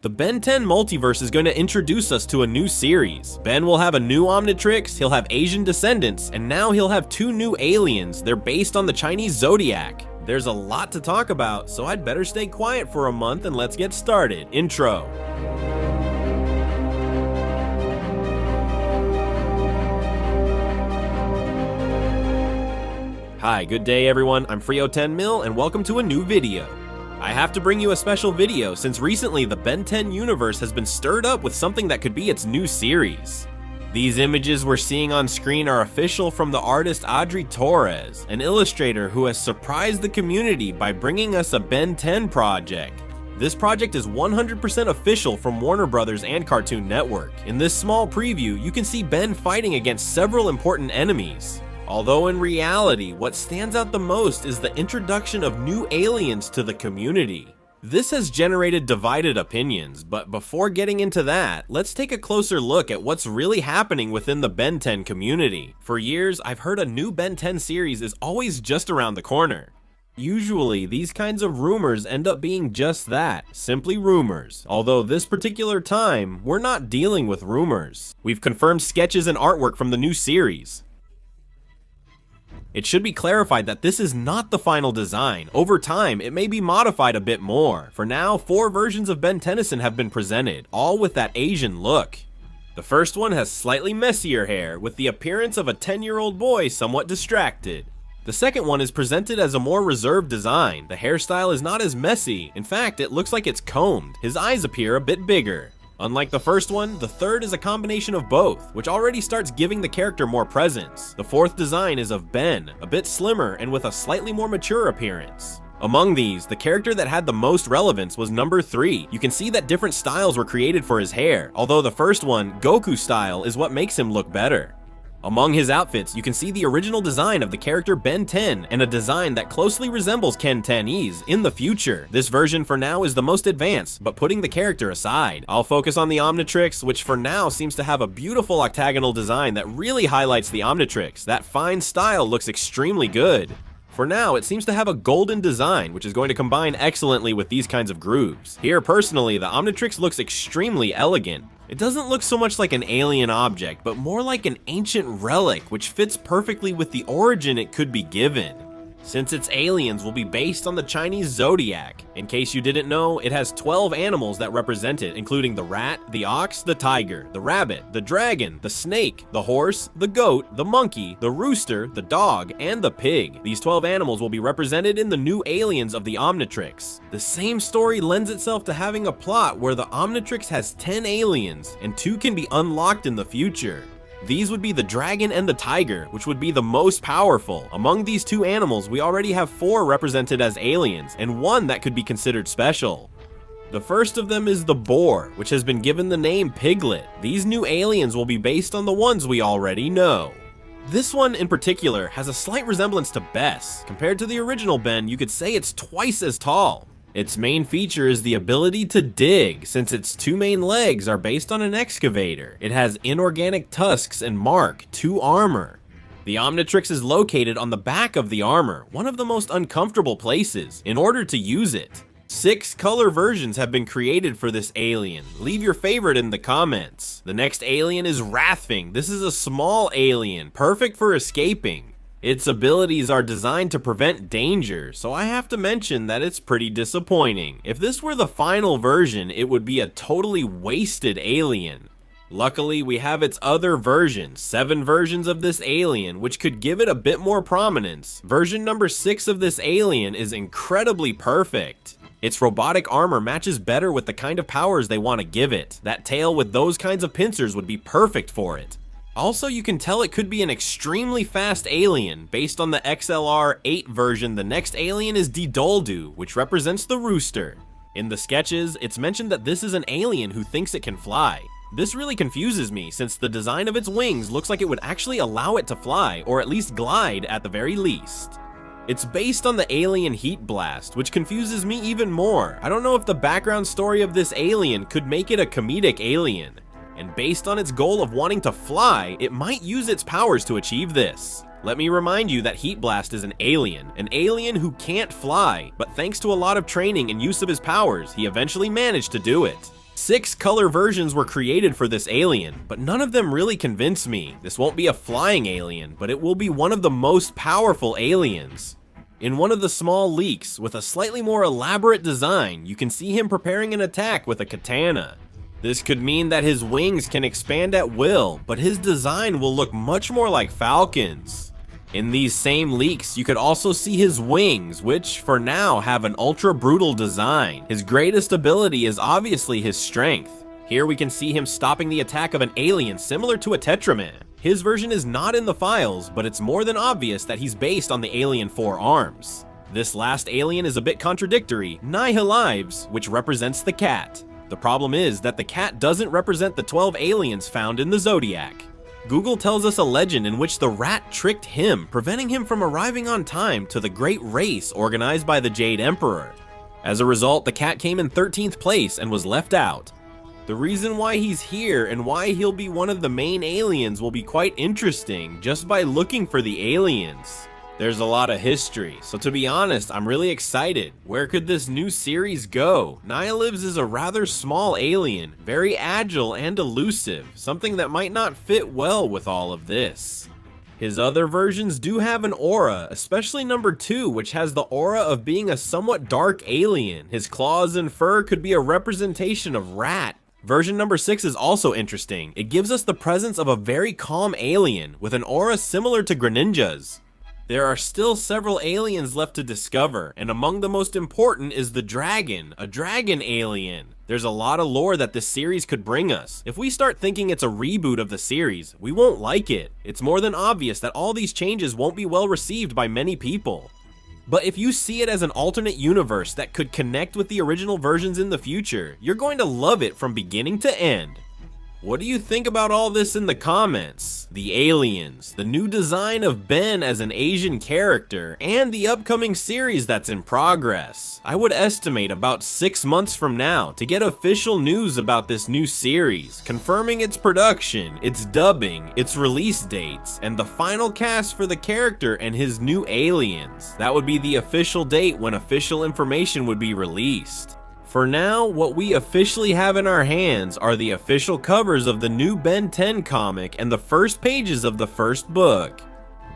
The Ben 10 multiverse is going to introduce us to a new series. Ben will have a new Omnitrix, he'll have Asian descendants, and now he'll have 2 new aliens. They're based on the Chinese Zodiac. There's a lot to talk about, so I'd better stay quiet for a month and let's get started. Intro. Hi, good day everyone, I'm Frio10mil and welcome to a new video. I have to bring you a special video since recently the Ben 10 universe has been stirred up with something that could be its new series. These images we're seeing on screen are official from the artist Audrey Torres, an illustrator who has surprised the community by bringing us a Ben 10 project. This project is 100% official from Warner Brothers and Cartoon Network. In this small preview, you can see Ben fighting against several important enemies. Although in reality, what stands out the most is the introduction of new aliens to the community. This has generated divided opinions, but before getting into that, let's take a closer look at what's really happening within the Ben 10 community. For years, I've heard a new Ben 10 series is always just around the corner. Usually, these kinds of rumors end up being just that, simply rumors. Although this particular time, we're not dealing with rumors. We've confirmed sketches and artwork from the new series. It should be clarified that this is not the final design. Over time, it may be modified a bit more. For now, 4 versions of Ben Tennyson have been presented, all with that Asian look. The first one has slightly messier hair, with the appearance of a 10-year-old boy somewhat distracted. The second one is presented as a more reserved design. The hairstyle is not as messy. In fact, it looks like it's combed. His eyes appear a bit bigger. Unlike the first one, the third is a combination of both, which already starts giving the character more presence. The fourth design is of Ben, a bit slimmer and with a slightly more mature appearance. Among these, the character that had the most relevance was number 3. You can see that different styles were created for his hair, although the first one, Goku style, is what makes him look better. Among his outfits, you can see the original design of the character Ben 10 and a design that closely resembles Ken 10's in the future. This version for now is the most advanced, but putting the character aside, I'll focus on the Omnitrix, which for now seems to have a beautiful octagonal design that really highlights the Omnitrix. That fine style looks extremely good. For now, it seems to have a golden design, which is going to combine excellently with these kinds of grooves. Here, personally, the Omnitrix looks extremely elegant. It doesn't look so much like an alien object, but more like an ancient relic, which fits perfectly with the origin it could be given. Since its aliens will be based on the Chinese Zodiac. In case you didn't know, it has 12 animals that represent it, including the rat, the ox, the tiger, the rabbit, the dragon, the snake, the horse, the goat, the monkey, the rooster, the dog, and the pig. These 12 animals will be represented in the new aliens of the Omnitrix. The same story lends itself to having a plot where the Omnitrix has 10 aliens, and 2 can be unlocked in the future. These would be the dragon and the tiger, which would be the most powerful. Among these 2 animals, we already have 4 represented as aliens, and 1 that could be considered special. The first of them is the boar, which has been given the name Piglet. These new aliens will be based on the ones we already know. This one in particular has a slight resemblance to Bess. Compared to the original Ben, you could say it's twice as tall. Its main feature is the ability to dig, since its 2 main legs are based on an excavator. It has inorganic tusks and Mark 2 armor. The Omnitrix is located on the back of the armor, one of the most uncomfortable places, in order to use it. 6 color versions have been created for this alien. Leave your favorite in the comments. The next alien is Rathfing. This is a small alien, perfect for escaping. Its abilities are designed to prevent danger, so I have to mention that it's pretty disappointing. If this were the final version, it would be a totally wasted alien. Luckily, we have its other versions, 7 versions of this alien, which could give it a bit more prominence. Version number 6 of this alien is incredibly perfect. Its robotic armor matches better with the kind of powers they want to give it. That tail with those kinds of pincers would be perfect for it. Also, you can tell it could be an extremely fast alien. Based on the XLR-8 version, the next alien is Didoldoo, which represents the rooster. In the sketches, it's mentioned that this is an alien who thinks it can fly. This really confuses me, since the design of its wings looks like it would actually allow it to fly, or at least glide at the very least. It's based on the alien Heat Blast, which confuses me even more. I don't know if the background story of this alien could make it a comedic alien. And based on its goal of wanting to fly, it might use its powers to achieve this. Let me remind you that Heat Blast is an alien who can't fly, but thanks to a lot of training and use of his powers, he eventually managed to do it. 6 color versions were created for this alien, but none of them really convince me. This won't be a flying alien, but it will be one of the most powerful aliens. In one of the small leaks, with a slightly more elaborate design, you can see him preparing an attack with a katana. This could mean that his wings can expand at will, but his design will look much more like Falcon's. In these same leaks, you could also see his wings, which for now have an ultra brutal design. His greatest ability is obviously his strength. Here we can see him stopping the attack of an alien similar to a Tetraman. His version is not in the files, but it's more than obvious that he's based on the alien 4 arms. This last alien is a bit contradictory, Nihilives, which represents the cat. The problem is that the cat doesn't represent the 12 aliens found in the Zodiac. Google tells us a legend in which the rat tricked him, preventing him from arriving on time to the great race organized by the Jade Emperor. As a result, the cat came in 13th place and was left out. The reason why he's here and why he'll be one of the main aliens will be quite interesting just by looking for the aliens. There's a lot of history, so to be honest, I'm really excited. Where could this new series go? Nihilives is a rather small alien, very agile and elusive, something that might not fit well with all of this. His other versions do have an aura, especially number 2, which has the aura of being a somewhat dark alien. His claws and fur could be a representation of rat. Version number 6 is also interesting. It gives us the presence of a very calm alien with an aura similar to Greninja's. There are still several aliens left to discover, and among the most important is the dragon, a dragon alien. There's a lot of lore that this series could bring us. If we start thinking it's a reboot of the series, we won't like it. It's more than obvious that all these changes won't be well received by many people. But if you see it as an alternate universe that could connect with the original versions in the future, you're going to love it from beginning to end. What do you think about all this in the comments? The aliens, the new design of Ben as an Asian character, and the upcoming series that's in progress. I would estimate about 6 months from now to get official news about this new series, confirming its production, its dubbing, its release dates, and the final cast for the character and his new aliens. That would be the official date when official information would be released. For now, what we officially have in our hands are the official covers of the new Ben 10 comic and the first pages of the first book.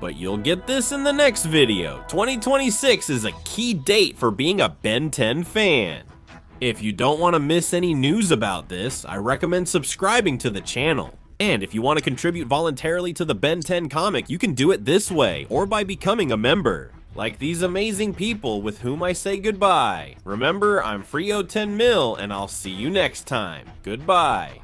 But you'll get this in the next video. 2026 is a key date for being a Ben 10 fan. If you don't want to miss any news about this, I recommend subscribing to the channel. And if you want to contribute voluntarily to the Ben 10 comic, you can do it this way or by becoming a member. Like these amazing people with whom I say goodbye. Remember, I'm Frio10mil, and I'll see you next time. Goodbye.